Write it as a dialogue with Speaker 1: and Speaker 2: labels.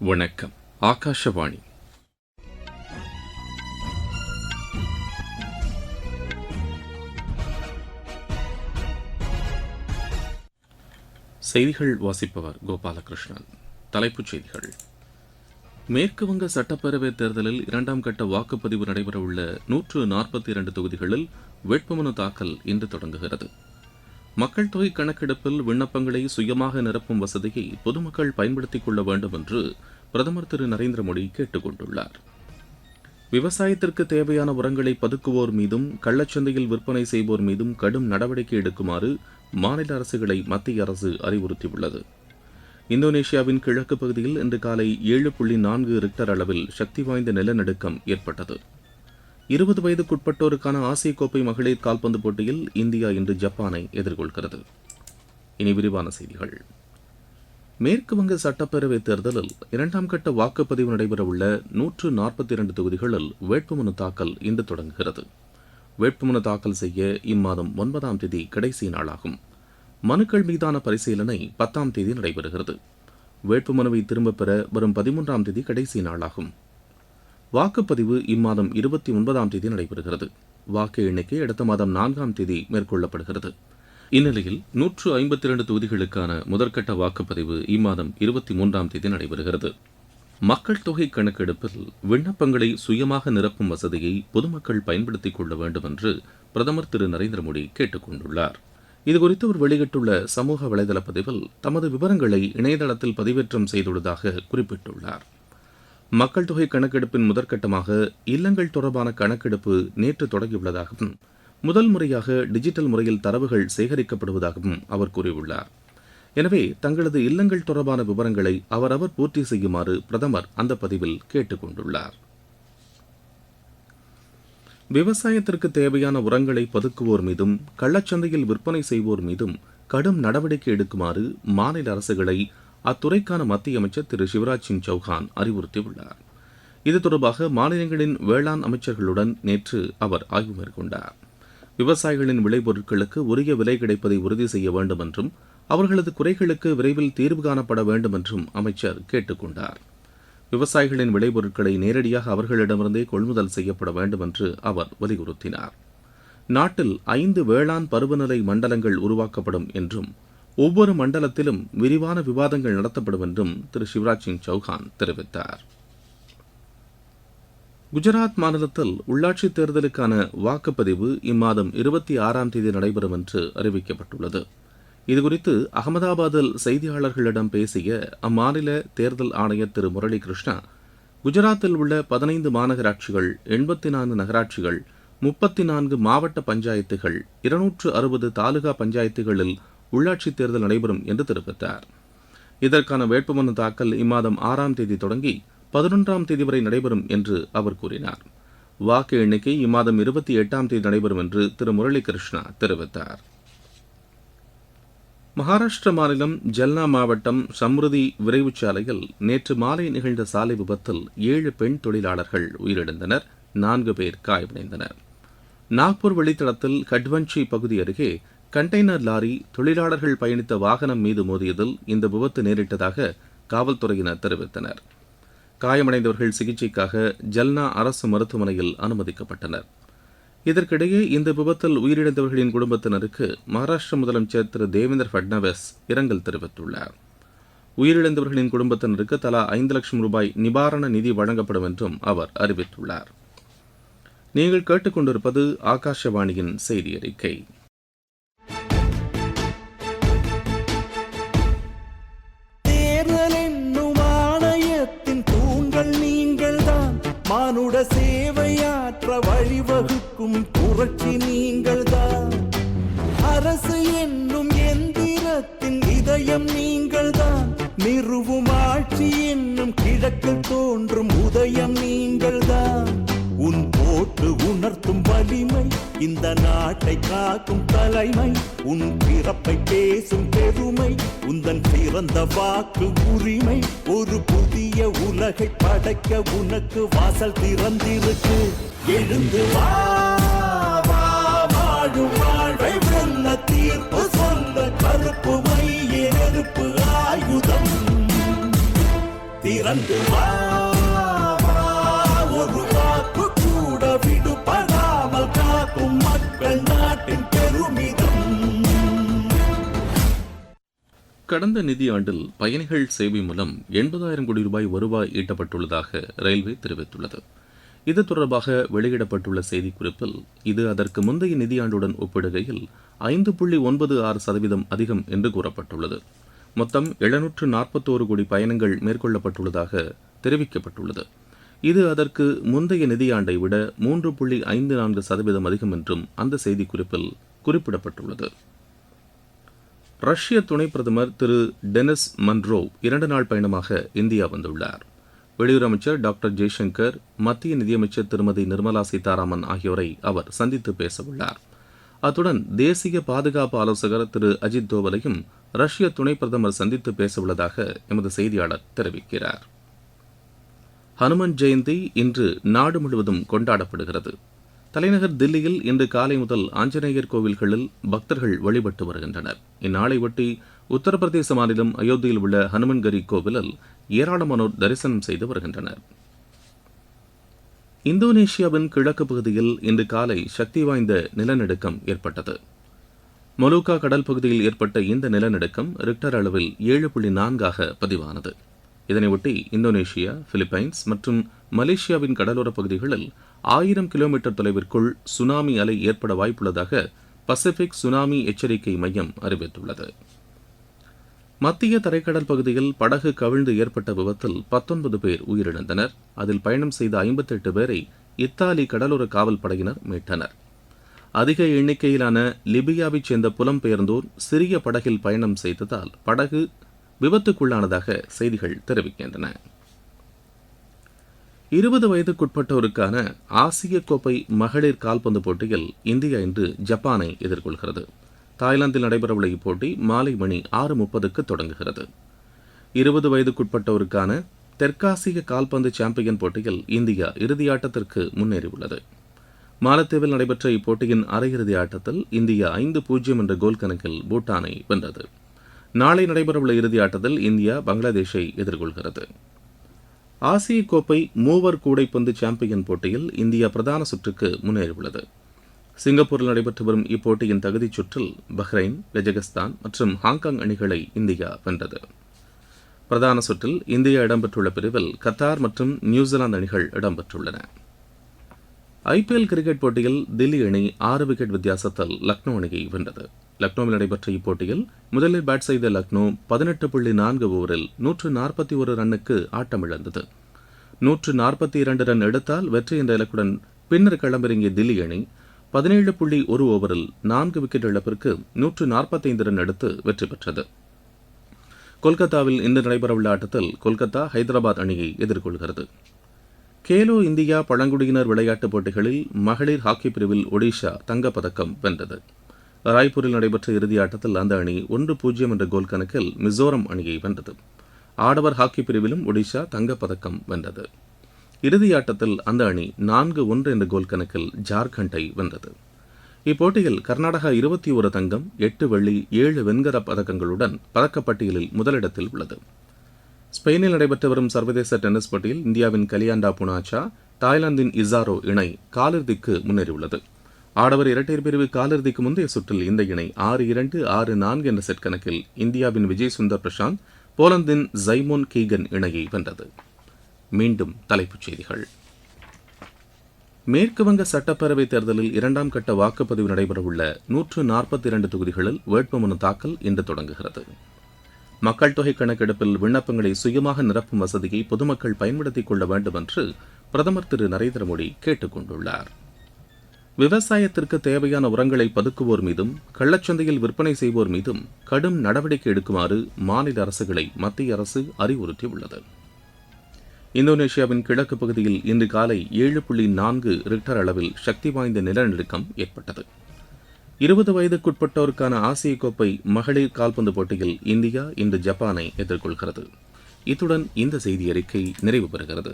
Speaker 1: வணக்கம். ஆகாஷவாணி. செய்திகள் வாசிப்பவர் கோபாலகிருஷ்ணன். தலைப்புச் செய்திகள். மேற்குவங்க சட்டப்பேரவைத் தேர்தலில் இரண்டாம் கட்ட வாக்குப்பதிவு நடைபெறவுள்ள 142 தொகுதிகளில் வேட்புமனு தாக்கல் இன்று தொடங்குகிறது. மக்கள் தொகை கணக்கெடுப்பில் விண்ணப்பங்களை சுயமாக நிரப்பும் வசதியை பொதுமக்கள் பயன்படுத்திக் கொள்ள வேண்டும் என்று பிரதமர் திரு நரேந்திர மோடி கேட்டுக் கொண்டுள்ளார். விவசாயத்திற்கு தேவையான உரங்களை பதுக்குவோர் மீதும் கள்ளச்சந்தையில் விற்பனை செய்வோர் மீதும் கடும் நடவடிக்கை எடுக்குமாறு மாநில அரசுகளை மத்திய அரசு அறிவுறுத்தியுள்ளது. இந்தோனேஷியாவின் கிழக்கு பகுதியில் இன்று காலை 7.4 ரிக்டர் அளவில் சக்தி வாய்ந்த நிலநடுக்கம் ஏற்பட்டது. 20 வயதுக்குட்பட்டோருக்கான ஆசிய கோப்பை மகளிர் கால்பந்து போட்டியில் இந்தியா இன்று ஜப்பானை எதிர்கொள்கிறது. இனி விரிவான செய்திகள். மேற்குவங்க சட்டப்பேரவைத் தேர்தலில் இரண்டாம் கட்ட வாக்குப்பதிவு நடைபெறவுள்ள 142 தொகுதிகளில் வேட்புமனு தாக்கல் இன்று தொடங்குகிறது. வேட்புமனு தாக்கல் செய்ய இம்மாதம் 9ஆம் தேதி கடைசி நாளாகும். மனுக்கள் மீதான பரிசீலனை 10ஆம் தேதி நடைபெறுகிறது. வேட்புமனுவை திரும்பப் பெற வரும் 13ஆம் தேதி கடைசி நாளாகும். வாக்குப்பதிவு இம்மாதம் 29ஆம் தேதி நடைபெறுகிறது. வாக்கு எண்ணிக்கை அடுத்த மாதம் 4ஆம் தேதி மேற்கொள்ளப்படுகிறது. இந்நிலையில் 152 தொகுதிகளுக்கான முதற்கட்ட வாக்குப்பதிவு இம்மாதம் 23ஆம் தேதி நடைபெறுகிறது. மக்கள் தொகை கணக்கெடுப்பில் விண்ணப்பங்களை சுயமாக நிரப்பும் வசதியை பொதுமக்கள் பயன்படுத்திக் கொள்ள வேண்டும் என்று பிரதமர் திரு நரேந்திர மோடி கேட்டுக் கொண்டுள்ளார். இதுகுறித்து அவர் வெளியிட்டுள்ள சமூக வலைதள பதிவில் தமது விவரங்களை இணையதளத்தில் பதிவேற்றம் செய்துள்ளதாக குறிப்பிட்டுள்ளார். மக்கள் தொகை கணக்கெடுப்பின் முதற்கட்டமாக இல்லங்கள் தொடர்பான கணக்கெடுப்பு நேற்று தொடங்கியுள்ளதாகவும் முதல் முறையாக டிஜிட்டல் முறையில் தரவுகள் சேகரிக்கப்படுவதாகவும் அவர் கூறியுள்ளார். எனவே தங்களது இல்லங்கள் தொடர்பான விவரங்களை அவரவர் பூர்த்தி செய்யுமாறு பிரதமர் அந்த பதிவில் கேட்டுக் கொண்டுள்ளார். விவசாயத்திற்கு தேவையான உரங்களை பதுக்குவோர் மீதும் கள்ளச்சந்தையில் விற்பனை செய்வோர் மீதும் கடும் நடவடிக்கை எடுக்குமாறு மாநில அரசுகளை அத்துறைக்கான மத்திய அமைச்சர் திரு சிவராஜ் சிங் சௌஹான் அறிவுறுத்தியுள்ளார். இது தொடர்பாக மாநிலங்களின் வேளாண் அமைச்சர்களுடன் நேற்று அவர் ஆய்வு மேற்கொண்டார். விவசாயிகளின் விளைபொருட்களுக்கு உரிய விலை கிடைப்பதை உறுதி செய்ய வேண்டும் என்றும் அவர்களது குறைகளுக்கு விரைவில் தீர்வு காணப்பட வேண்டும் என்றும் அமைச்சர் கேட்டுக் கொண்டார். விவசாயிகளின் விளைபொருட்களை நேரடியாக அவர்களிடமிருந்தே கொள்முதல் செய்யப்பட வேண்டும் என்று அவர் வலியுறுத்தினார். நாட்டில் 5 வேளாண் பருவநிலை மண்டலங்கள் உருவாக்கப்படும் என்றும் ஒவ்வொரு மண்டலத்திலும் விரிவான விவாதங்கள் நடத்தப்படும் என்றும் திரு சிவராஜ் சிங் சௌஹான் தெரிவித்தார். குஜராத் மாநிலத்தில் உள்ளாட்சித் தேர்தலுக்கான வாக்குப்பதிவு இம்மாதம் 26ஆம் தேதி நடைபெறும் என்று அறிவிக்கப்பட்டுள்ளது. இதுகுறித்து அகமதாபாத்தில் செய்தியாளர்களிடம் பேசிய அம்மாநில தேர்தல் ஆணையர் திரு முரளி கிருஷ்ணா, குஜராத்தில் உள்ள 15 மாநகராட்சிகள், 84 நகராட்சிகள், 34 மாவட்ட பஞ்சாயத்துகள், 260 தாலுகா பஞ்சாயத்துகளில் உள்ளாட்சித் தேர்தல் நடைபெறும் என்று தெரிவித்தார். இதற்கான வேட்புமனு தாக்கல் இம்மாதம் 6ஆம் தேதி தொடங்கி 11ஆம் தேதி வரை நடைபெறும் என்று அவர் கூறினார். வாக்கு எண்ணிக்கை இம்மாதம் 28ஆம் தேதி நடைபெறும் என்று திரு முரளி கிருஷ்ணா தெரிவித்தார். மகாராஷ்டிர மாநிலம் ஜல்னா மாவட்டம் சம்ருதி விரைவுச் சாலையில் நேற்று மாலை நிகழ்ந்த சாலை விபத்தில் 7 பெண் தொழிலாளர்கள் உயிரிழந்தனர், 4 பேர் காயமடைந்தனர். நாக்பூர் வழித்தடத்தில் கட்வன்சி பகுதி அருகே கண்டெய்னர் லாரி தொழிலாளர்கள் பயணித்த வாகனம் மீது மோதியதில் இந்த விபத்து நேரிட்டதாக காவல்துறையினர் தெரிவித்தனர். காயமடைந்தவர்கள் சிகிச்சைக்காக ஜல்னா அரசு மருத்துவமனையில் அனுமதிக்கப்பட்டனர். இதற்கிடையே இந்த விபத்தில் உயிரிழந்தவர்களின் குடும்பத்தினருக்கு மகாராஷ்டிர முதலமைச்சர் திரு தேவேந்திர பட்னாவிஸ் இரங்கல் தெரிவித்துள்ளார். உயிரிழந்தவர்களின் குடும்பத்தினருக்கு தலா 5 லட்சம் ரூபாய் நிவாரண நிதி வழங்கப்படும் என்றும் அவர் அறிவித்துள்ளார். நீங்கள் கேட்டுக்கொண்டிருப்பது ஆகாஷவாணியின் செய்தி அறிக்கை.
Speaker 2: மானுட சேவையாற்ற வழிவகுக்கும் புரட்சி நீங்கள்தான். அரசு என்னும் எந்திரத்தின் இதயம் நீங்கள்தான். நிறுவும் ஆட்சி என்னும் கிழக்கில் தோன்றும் உதயம் நீங்கள்தான். உன் போட்டு உணர்த்தும் வலிமை, இந்த நாட்டை காக்கும் தலைமை, உன் பிறப்பை பேசும் பெருமை, உந்தன் பிறந்த வாக்கு உரிமை. ஒரு புதிய உலகை படைக்க உனக்கு வாசல் திறந்திருக்கு. எழுந்து வா, வாழும் வாழ்வை வெல்ல தீர்ப்பு சொல்ல கருப்பு மைய நெருப்பு ஆயுதம். திரண்டு வா, வா, ஒரு வாக்கு கூட விடுபடாமல் காக்கும் மக்கள் நாட்டின் பெருமிதம்.
Speaker 1: கடந்த நிதியாண்டில் பயணிகள் சேவை மூலம் 80,000 கோடி ரூபாய் வருவாய் ஈட்டப்பட்டுள்ளதாக ரயில்வே தெரிவித்துள்ளது. இது தொடர்பாக வெளியிடப்பட்டுள்ள செய்திக்குறிப்பில் இது அதற்கு முந்தைய நிதியாண்டுடன் ஒப்பிடுகையில் 5.96% அதிகம் என்று கூறப்பட்டுள்ளது. மொத்தம் 741 கோடி பயணங்கள் மேற்கொள்ளப்பட்டுள்ளதாக தெரிவிக்கப்பட்டுள்ளது. இது அதற்கு முந்தைய நிதியாண்டை விட 3.54% அதிகம் என்றும் அந்த செய்திக்குறிப்பில் குறிப்பிடப்பட்டுள்ளது. ரஷ்ய துணை பிரதமர் திரு டெனிஸ் மன்ரோவ் 2 நாள் பயணமாக இந்தியா வந்துள்ளார். வெளியுறவு அமைச்சர் டாக்டர் ஜெய்சங்கர், மத்திய நிதியமைச்சர் திருமதி நிர்மலா சீதாராமன் ஆகியோரை அவர் சந்தித்து பேசவுள்ளார். அத்துடன் தேசிய பாதுகாப்பு ஆலோசகர் திரு அஜித் தோவலையும் ரஷ்ய துணை பிரதமர் சந்தித்து பேசவுள்ளதாக எமது செய்தியாளர் தெரிவிக்கிறார். ஹனுமன் ஜெயந்தி இன்று நாடு முழுவதும் கொண்டாடப்படுகிறது. தலைநகர் தில்லியில் இன்று காலை முதல் ஆஞ்சநேயர் கோவில்களில் பக்தர்கள் வழிபட்டு வருகின்றனர். இந்நாளையொட்டி உத்தரப்பிரதேச மாநிலம் அயோத்தியில் உள்ள ஹனுமன்கரி கோவிலில் ஏராளமானோர் தரிசனம் செய்து வருகின்றனர். இந்தோனேஷியாவின் கிழக்கு பகுதியில் இன்று காலை சக்தி வாய்ந்த நிலநடுக்கம் ஏற்பட்டது. மொலூக்கா கடல் பகுதியில் ஏற்பட்ட இந்த நிலநடுக்கம் ரிக்டர் அளவில் 7.4 பதிவானது. இதனையொட்டி இந்தோனேஷியா, பிலிப்பைன்ஸ் மற்றும் மலேசியாவின் கடலோரப் பகுதிகளில் 1000 கிலோமீட்டர் தொலைவிற்குள் சுனாமி அலை ஏற்பட வாய்ப்புள்ளதாக பசிபிக் சுனாமி எச்சரிக்கை மையம் அறிவித்துள்ளது. மத்திய தரைக்கடல் பகுதியில் படகு கவிழ்ந்து ஏற்பட்ட விபத்தில் 19 பேர் உயிரிழந்தனர். அதில் பயணம் செய்த 58 பேரை இத்தாலி கடலோர காவல் படையினர் மீட்டனர். அதிக எண்ணிக்கையிலான லிபியாவைச் சேர்ந்த புலம்பெயர்ந்தோர் சிறிய படகில் பயணம் செய்ததால் படகு விபத்துக்குள்ளானதாக செய்திகள் தெரிவிக்கின்றன. 20 வயதுக்குட்பட்டோருக்கான ஆசிய கோப்பை மகளிர் கால்பந்து போட்டியில் இந்தியா இன்று ஜப்பானை எதிர்கொள்கிறது. தாய்லாந்தில் நடைபெறவுள்ள இப்போட்டி மாலை மணி 6:30க்கு தொடங்குகிறது. 20 வயதுக்குட்பட்டோருக்கான தெற்காசிய கால்பந்து சாம்பியன் போட்டியில் இந்தியா இறுதியாட்டத்திற்கு முன்னேறியுள்ளது. மாலத்தீவில் நடைபெற்ற இப்போட்டியின் அரையிறுதி ஆட்டத்தில் இந்தியா 5-0 என்ற கோல் கணக்கில் பூட்டானை வென்றது. நாளை நடைபெறவுள்ள இறுதி ஆட்டத்தில் இந்தியா பங்களாதேஷை எதிர்கொள்கிறது. ஆசிய கோப்பை மூவர் கூடைப்பந்து சாம்பியன் போட்டியில் இந்தியா பிரதான சுற்றுக்கு முன்னேறியுள்ளது. சிங்கப்பூரில் நடைபெற்று வரும் இப்போட்டியின் தகுதிச் சுற்றில் பஹ்ரைன், கஜகஸ்தான் மற்றும் ஹாங்காங் அணிகளை இந்தியா வென்றது. பிரதான சுற்றில் இந்தியா இடம்பெற்றுள்ள பிரிவில் கத்தார் மற்றும் நியூசிலாந்து அணிகள் இடம்பெற்றுள்ளன. ஐபிஎல் கிரிக்கெட் போட்டியில் தில்லி அணி 6 விக்கெட் வித்தியாசத்தில் லக்னோ அணியை வென்றது. லக்னோவில் நடைபெற்ற இப்போட்டியில் முதலில் பேட் செய்த லக்னோ 18.4 ஓவரில் 141 ரன்னுக்கு ஆட்டமிழந்தது. 142 ரன் எடுத்தால் வெற்றி என்ற இலக்குடன் பின்னர் களமிறங்கிய தில்லி அணி 17.1 ஓவரில் 4 விக்கெட் இழப்பிற்கு 145 ரன் எடுத்து வெற்றி பெற்றது. கொல்கத்தாவில் இன்று நடைபெறவுள்ள ஆட்டத்தில் கொல்கத்தா ஹைதராபாத் அணியை எதிர்கொள்கிறது. கேலோ இந்தியா பழங்குடியினர் விளையாட்டுப் போட்டிகளில் மகளிர் ஹாக்கி பிரிவில் ஒடிஷா தங்கப்பதக்கம் வென்றது. ராய்ப்பூரில் நடைபெற்ற இறுதி ஆட்டத்தில் அந்த அணி 1-0 என்ற கோல் கணக்கில் மிசோரம் அணியை வென்றது. ஆடவர் ஹாக்கி பிரிவிலும் ஒடிஷா தங்கப்பதக்கம் வென்றது. இறுதி ஆட்டத்தில் அந்த அணி 4-1 என்ற கோல் கணக்கில் ஜார்க்கண்டை வென்றது. இப்போட்டியில் கர்நாடகா 21 தங்கம், 8 வெள்ளி, 7 வெண்கல பதக்கங்களுடன் பதக்கப்பட்டியலில் முதலிடத்தில் உள்ளது. ஸ்பெயினில் நடைபெற்று வரும் சர்வதேச டென்னிஸ் போட்டியில் இந்தியாவின் கலியாண்டா புனாச்சா, தாய்லாந்தின் இசாரோ இணை காலிறுதிக்கு முன்னேறியுள்ளது. ஆடவர் இரட்டையர் பிரிவு காலிறுதிக்கு முந்தைய சுற்றில் இந்த இணை 6-2, 6-4 என்ற செட் கணக்கில் இந்தியாவின் விஜய் சுந்தர் பிரசாந்த், போலந்தின் ஜைமோன் கீகன் இணையை வென்றது. மீண்டும் தலைப்புச் செய்திகள். மேற்குவங்க சட்டப்பேரவைத் தேர்தலில் 2ஆம் கட்ட வாக்குப்பதிவு நடைபெறவுள்ள 142 தொகுதிகளில் வேட்புமனு தாக்கல் இன்று தொடங்குகிறது. மக்கள் தொகை கணக்கெடுப்பில் விண்ணப்பங்களை சுயமாக நிரப்பும் வசதியை பொதுமக்கள் பயன்படுத்திக் கொள்ள வேண்டும் என்று பிரதமர் திரு நரேந்திர மோடி கேட்டுக் கொண்டுள்ளார். விவசாயத்திற்கு தேவையான உரங்களை பதுக்குவோர் மீதும் கள்ளச்சந்தையில் விற்பனை செய்வோர் மீதும் கடும் நடவடிக்கை எடுக்குமாறு மாநில அரசுகளை மத்திய அரசு அறிவுறுத்தியுள்ளது. இந்தோனேஷியாவின் கிழக்கு பகுதியில் இன்று காலை 7.4 ரிக்டர் அளவில் சக்தி வாய்ந்த நிலநடுக்கம் ஏற்பட்டது. 20 வயதுக்குட்பட்டோருக்கான ஆசிய கோப்பை மகளிர் கால்பந்து போட்டியில் இந்தியா இன்று ஜப்பானை எதிர்கொள்கிறது. இத்துடன் இந்த செய்தி அறிக்கை நிறைவு பெறுகிறது.